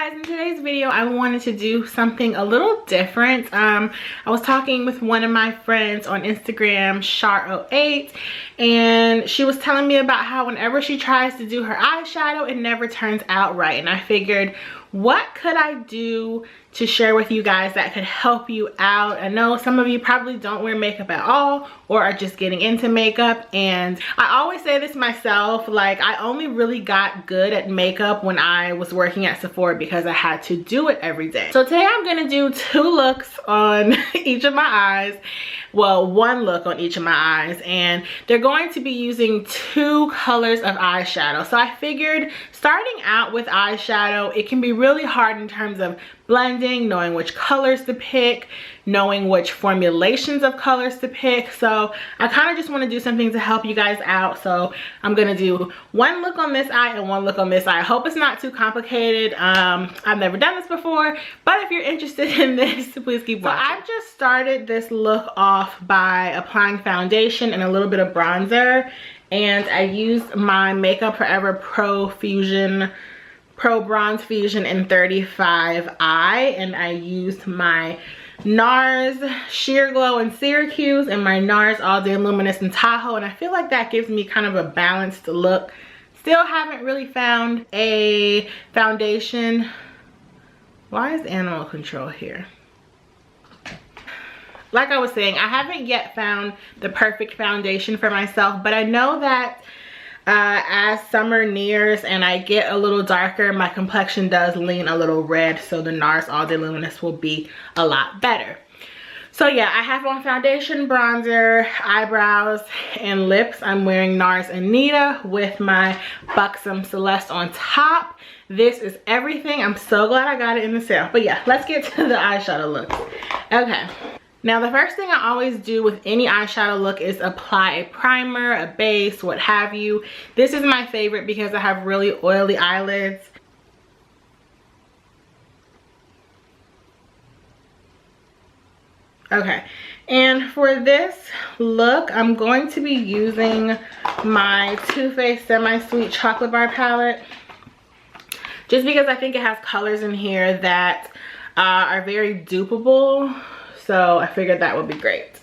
guys, in today's video I wanted to do something a little different. I was talking with one of my friends on Instagram, Char08, and she was telling me about how whenever she tries to do her eyeshadow it never turns out right, and I figured, what could I do to share with you guys that could help you out? I know some of you probably don't wear makeup at all or are just getting into makeup, and I always say this myself, like I only really got good at makeup when I was working at Sephora because I had to do it every day. So today I'm gonna do 2 looks on each of my eyes. Well, 1 look on each of my eyes, and they're going to be using 2 colors of eyeshadow. So I figured starting out with eyeshadow, it can be really hard in terms of blending, knowing which colors to pick, knowing which formulations of colors to pick. So I kind of just want to do something to help you guys out. So I'm gonna do 1 look on this eye and 1 look on this eye. I hope it's not too complicated. I've never done this before, but if you're interested in this, please keep watching. So I've just started this look off by applying foundation and a little bit of bronzer, and I used my Makeup Forever Pro Bronze Fusion in 35i, and I used my Nars Sheer Glow in Syracuse and my Nars All Day Luminous in Tahoe, and I feel like that gives me kind of a balanced look. Still haven't really found a foundation. Why is Animal Control here? Like I was saying, I haven't yet found the perfect foundation for myself, but I know that as summer nears and I get a little darker, my complexion does lean a little red, so the Nars All Day Luminous will be a lot better. So yeah, I have on foundation, bronzer, eyebrows, and lips. I'm wearing Nars Anita with my Buxom Celeste on top. This is everything. I'm so glad I got it in the sale. But yeah, let's get to the eyeshadow looks. Okay. Now the first thing I always do with any eyeshadow look is apply a primer, a base, what have you. This is my favorite because I have really oily eyelids. Okay, and for this look, I'm going to be using my Too Faced Semi-Sweet Chocolate Bar palette, just because I think it has colors in here that are very dupeable. So I figured that would be great.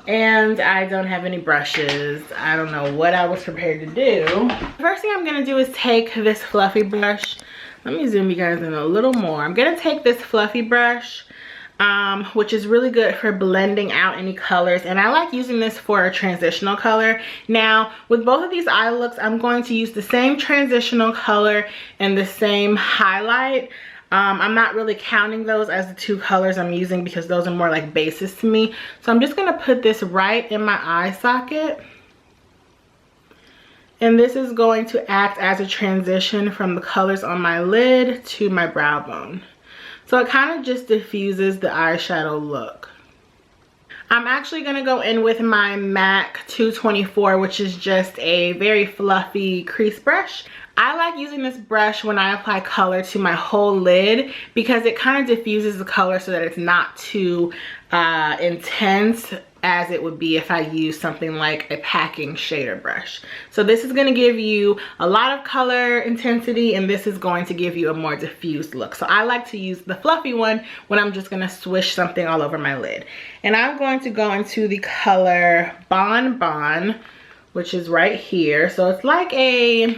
And I don't have any brushes. I don't know what I was prepared to do. The first thing I'm gonna do is take this fluffy brush. Let me zoom you guys in a little more. I'm gonna take this fluffy brush, which is really good for blending out any colors. And I like using this for a transitional color. Now, with both of these eye looks, I'm going to use the same transitional color and the same highlight. I'm not really counting those as the 2 colors I'm using because those are more like bases to me. So I'm just gonna put this right in my eye socket. And this is going to act as a transition from the colors on my lid to my brow bone. So it kind of just diffuses the eyeshadow look. I'm actually going to go in with my MAC 224, which is just a very fluffy crease brush. I like using this brush when I apply color to my whole lid because it kind of diffuses the color so that it's not too intense as it would be if I use something like a packing shader brush. So this is going to give you a lot of color intensity, and this is going to give you a more diffused look. So I like to use the fluffy one when I'm just going to swish something all over my lid. And I'm going to go into the color Bon Bon, which is right here. So it's like a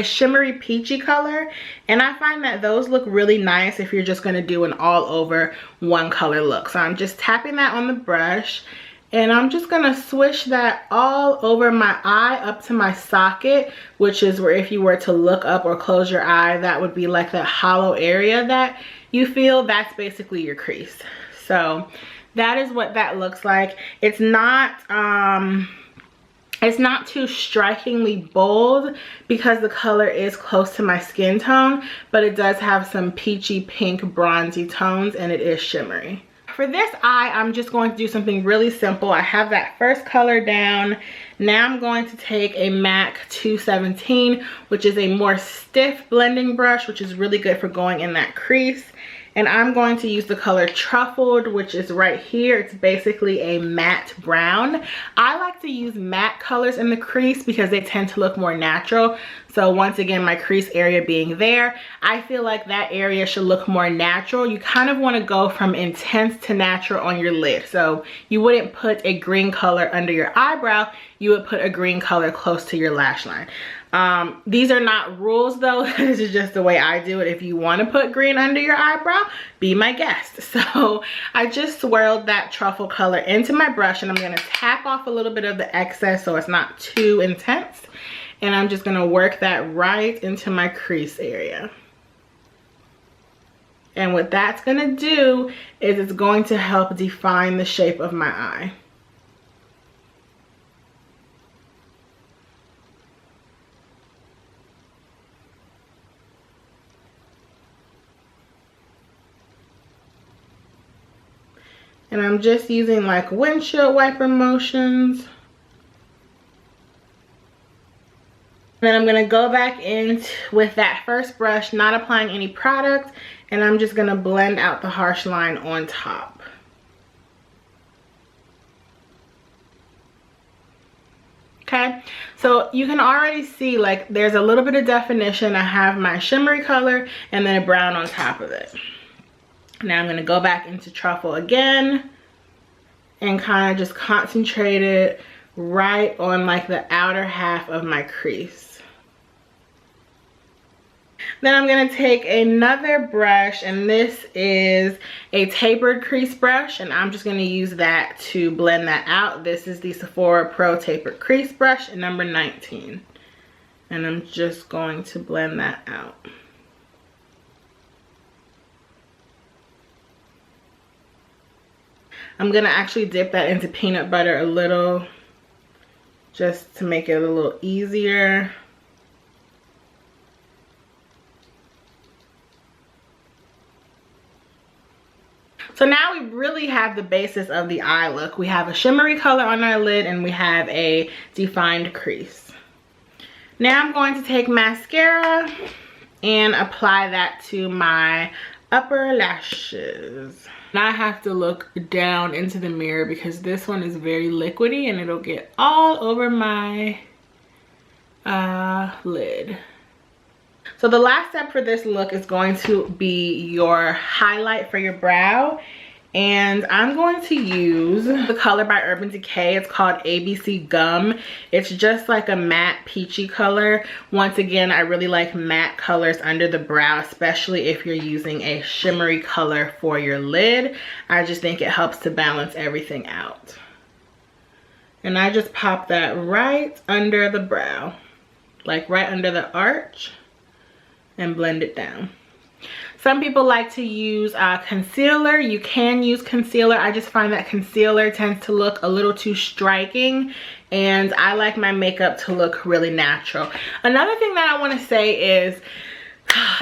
shimmery peachy color, and I find that those look really nice if you're just going to do an all over 1 color look. So I'm just tapping that on the brush, and I'm just going to swish that all over my eye up to my socket, which is where if you were to look up or close your eye, that would be like that hollow area that you feel. That's basically your crease. So that is what that looks like. It's not too strikingly bold because the color is close to my skin tone, but it does have some peachy pink bronzy tones, and it is shimmery. For this eye, I'm just going to do something really simple. I have that first color down. Now I'm going to take a MAC 217, which is a more stiff blending brush, which is really good for going in that crease. And I'm going to use the color Truffled, which is right here. It's basically a matte brown. I like to use matte colors in the crease because they tend to look more natural. So once again, my crease area being there, I feel like that area should look more natural. You kind of want to go from intense to natural on your lid. So you wouldn't put a green color under your eyebrow. You would put a green color close to your lash line. These are not rules though. This is just the way I do it. If you want to put green under your eyebrow, be my guest. So I just swirled that truffle color into my brush, and I'm going to tap off a little bit of the excess so it's not too intense. And I'm just going to work that right into my crease area. And what that's going to do is it's going to help define the shape of my eye. And I'm just using like windshield wiper motions. And then I'm going to go back in with that first brush, not applying any product, and I'm just going to blend out the harsh line on top. Okay, so you can already see like there's a little bit of definition. I have my shimmery color and then a brown on top of it. Now I'm going to go back into Truffle again and kind of just concentrate it right on like the outer half of my crease. Then I'm going to take another brush, and this is a tapered crease brush, and I'm just going to use that to blend that out. This is the Sephora Pro Tapered Crease Brush, number 19. And I'm just going to blend that out. I'm going to actually dip that into peanut butter a little, just to make it a little easier. So now we really have the basis of the eye look. We have a shimmery color on our lid and we have a defined crease. Now I'm going to take mascara and apply that to my upper lashes. And I have to look down into the mirror because this one is very liquidy and it'll get all over my lid. So the last step for this look is going to be your highlight for your brow. And I'm going to use the color by Urban Decay. It's called ABC Gum. It's just like a matte peachy color. Once again, I really like matte colors under the brow, especially if you're using a shimmery color for your lid. I just think it helps to balance everything out. And I just pop that right under the brow, like right under the arch, and blend it down. Some people like to use concealer. You can use concealer. I just find that concealer tends to look a little too striking, and I like my makeup to look really natural. Another thing that I want to say is,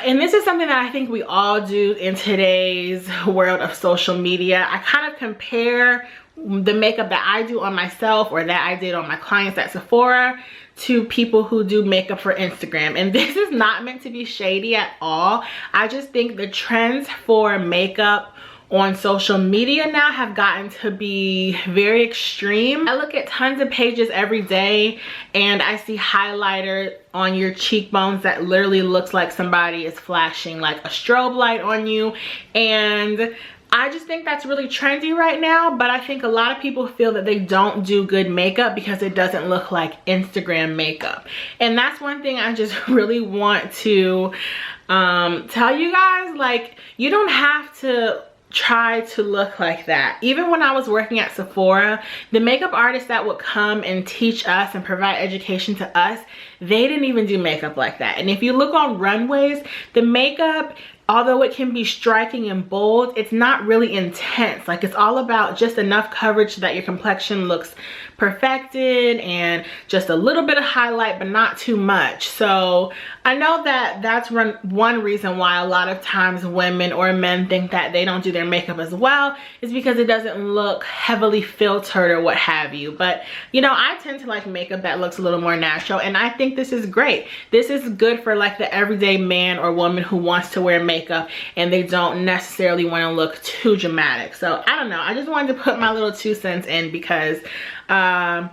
and this is something that I think we all do in today's world of social media, I kind of compare the makeup that I do on myself or that I did on my clients at Sephora to people who do makeup for Instagram. And this is not meant to be shady at all. I just think the trends for makeup on social media now have gotten to be very extreme. I look at tons of pages every day and I see highlighter on your cheekbones that literally looks like somebody is flashing like a strobe light on you, and I just think that's really trendy right now. But I think a lot of people feel that they don't do good makeup because it doesn't look like Instagram makeup. And that's one thing I just really want to tell you guys. Like, you don't have to try to look like that. Even when I was working at Sephora, the makeup artists that would come and teach us and provide education to us, they didn't even do makeup like that. And if you look on runways, the makeup, although it can be striking and bold, it's not really intense. Like, it's all about just enough coverage so that your complexion looks perfected and just a little bit of highlight, but not too much. So I know that that's one reason why a lot of times women or men think that they don't do their makeup as well, is because it doesn't look heavily filtered or what have you. But you know, I tend to like makeup that looks a little more natural, and I think think this is great. This is good for like the everyday man or woman who wants to wear makeup and they don't necessarily want to look too dramatic. So I don't know, I just wanted to put my little 2 cents in because I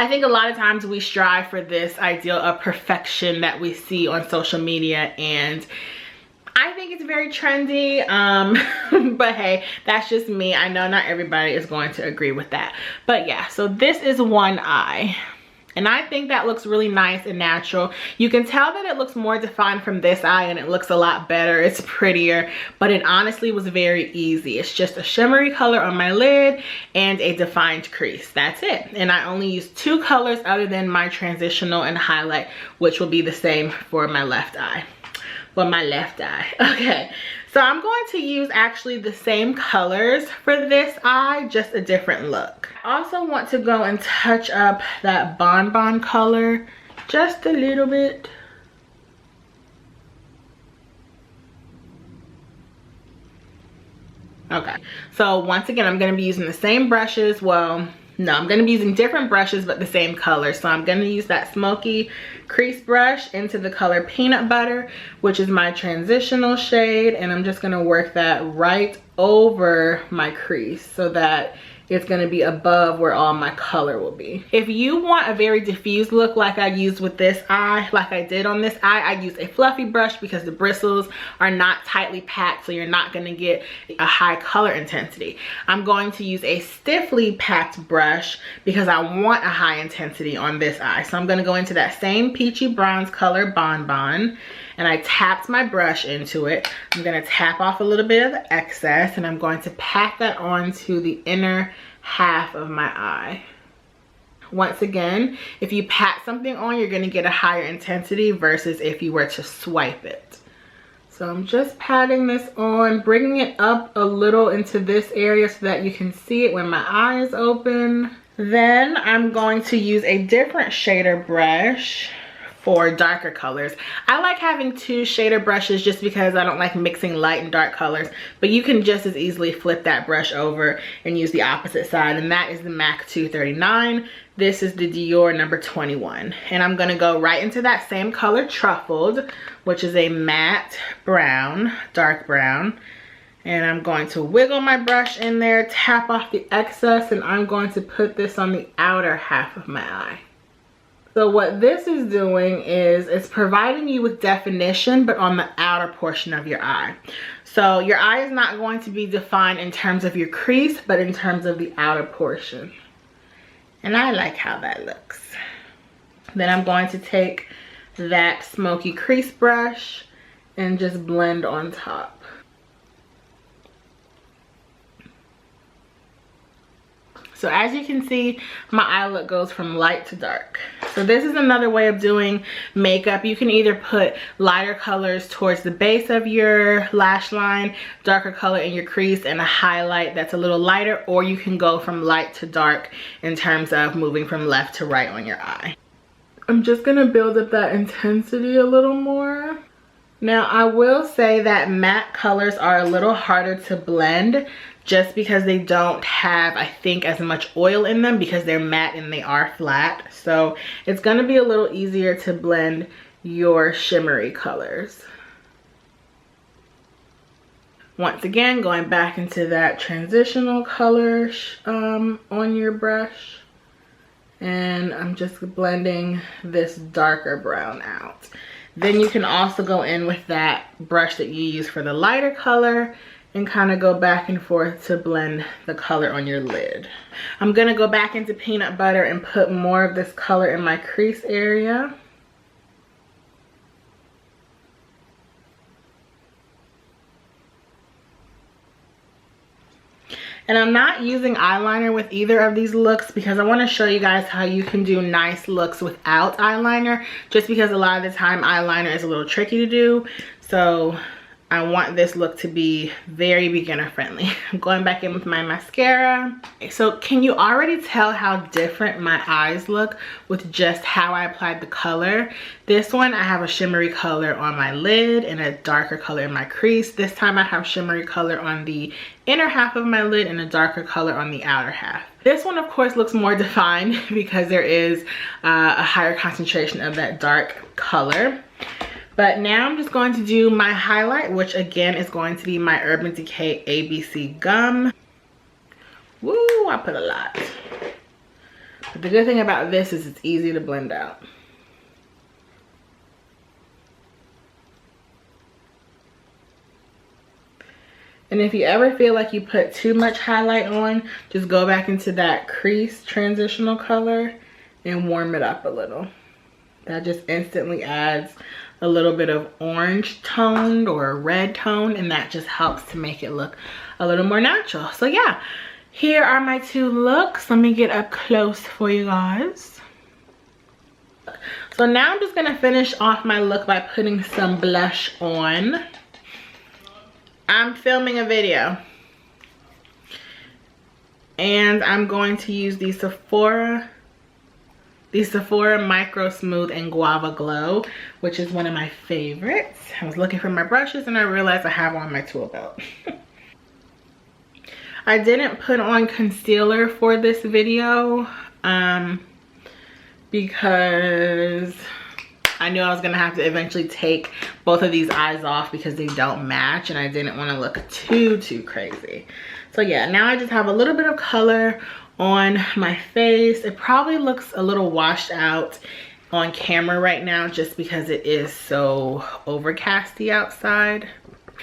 think a lot of times we strive for this ideal of perfection that we see on social media, and I think it's very trendy, but hey, that's just me. I know not everybody is going to agree with that. But yeah, so this is one eye. And I think that looks really nice and natural. You can tell that it looks more defined from this eye and it looks a lot better. It's prettier, but it honestly was very easy. It's just a shimmery color on my lid and a defined crease. That's it. And I only used 2 colors other than my transitional and highlight, which will be the same for my left eye. Okay, so I'm going to use actually the same colors for this eye, just a different look. I also want to go and touch up that bonbon color just a little bit. Okay, so once again, I'm going to be using the same brushes. Well, no, I'm going to be using different brushes but the same color. So I'm going to use that smoky crease brush into the color Peanut Butter, which is my transitional shade, and I'm just going to work that right over my crease so that it's going to be above where all my color will be. If you want a very diffused look like I used with this eye, like I did on this eye, I used a fluffy brush because the bristles are not tightly packed, so you're not going to get a high color intensity. I'm going to use a stiffly packed brush because I want a high intensity on this eye. So I'm going to go into that same peachy bronze color Bonbon, and I tapped my brush into it. I'm going to tap off a little bit of the excess, and I'm going to pack that onto the inner half of my eye. Once again, if you pat something on, you're going to get a higher intensity versus if you were to swipe it. So I'm just patting this on, bringing it up a little into this area so that you can see it when my eye is open. Then I'm going to use a different shader brush for darker colors. I like having 2 shader brushes just because I don't like mixing light and dark colors, but you can just as easily flip that brush over and use the opposite side, and that is the MAC 239. This is the Dior number 21, and I'm gonna go right into that same color Truffled, which is a matte brown, dark brown, and I'm going to wiggle my brush in there, tap off the excess, and I'm going to put this on the outer half of my eye. So what this is doing is it's providing you with definition, but on the outer portion of your eye. So your eye is not going to be defined in terms of your crease, but in terms of the outer portion. And I like how that looks. Then I'm going to take that smoky crease brush and just blend on top. So as you can see, my eye look goes from light to dark. So this is another way of doing makeup. You can either put lighter colors towards the base of your lash line, darker color in your crease, and a highlight that's a little lighter, or you can go from light to dark in terms of moving from left to right on your eye. I'm just gonna build up that intensity a little more. Now I will say that matte colors are a little harder to blend just because they don't have, I think, as much oil in them because they're matte and they are flat. So it's gonna be a little easier to blend your shimmery colors. Once again, going back into that transitional color on your brush. And I'm just blending this darker brown out. Then you can also go in with that brush that you use for the lighter color and kind of go back and forth to blend the color on your lid. I'm gonna go back into Peanut Butter and put more of this color in my crease area. And I'm not using eyeliner with either of these looks because I want to show you guys how you can do nice looks without eyeliner, just because a lot of the time eyeliner is a little tricky to do. So I want this look to be very beginner friendly. I'm going back in with my mascara. So can you already tell how different my eyes look with just how I applied the color? This one, I have a shimmery color on my lid and a darker color in my crease. This time I have shimmery color on the inner half of my lid and a darker color on the outer half. This one, of course, looks more defined because there is a higher concentration of that dark color. But now I'm just going to do my highlight, which again is going to be my Urban Decay ABC Gum. Woo, I put a lot. But the good thing about this is it's easy to blend out. And if you ever feel like you put too much highlight on, just go back into that crease transitional color and warm it up a little. That just instantly adds a little bit of orange toned or red tone, and that just helps to make it look a little more natural. So yeah, here are my two looks. Let me get up close for you guys. So now I'm just gonna finish off my look by putting some blush on. I'm filming a video and I'm going to use the Sephora Micro Smooth and Guava Glow, which is one of my favorites. I was looking for my brushes and I realized I have on my tool belt. I didn't put on concealer for this video because I knew I was gonna have to eventually take both of these eyes off because they don't match and I didn't want to look too crazy. So yeah, now I just have a little bit of color on my face. It probably looks a little washed out on camera right now just because it is so overcasty outside.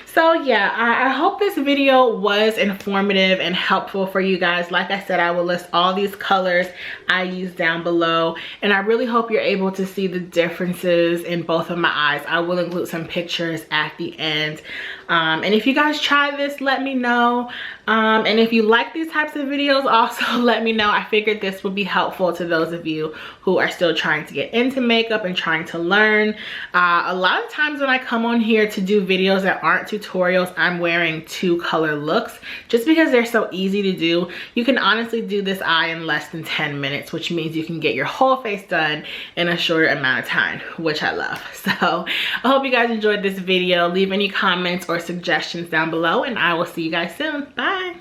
So yeah, I hope this video was informative and helpful for you guys. Like I said, I will list all these colors I use down below, and I really hope you're able to see the differences in both of my eyes. I will include some pictures at the end. And if you guys try this, let me know. And if you like these types of videos, also let me know. I figured this would be helpful to those of you who are still trying to get into makeup and trying to learn. A lot of times when I come on here to do videos that aren't tutorials, I'm wearing 2 color looks just because they're so easy to do. You can honestly do this eye in less than 10 minutes, which means you can get your whole face done in a shorter amount of time, which I love. So I hope you guys enjoyed this video. Leave any comments or suggestions down below and I will see you guys soon. Bye.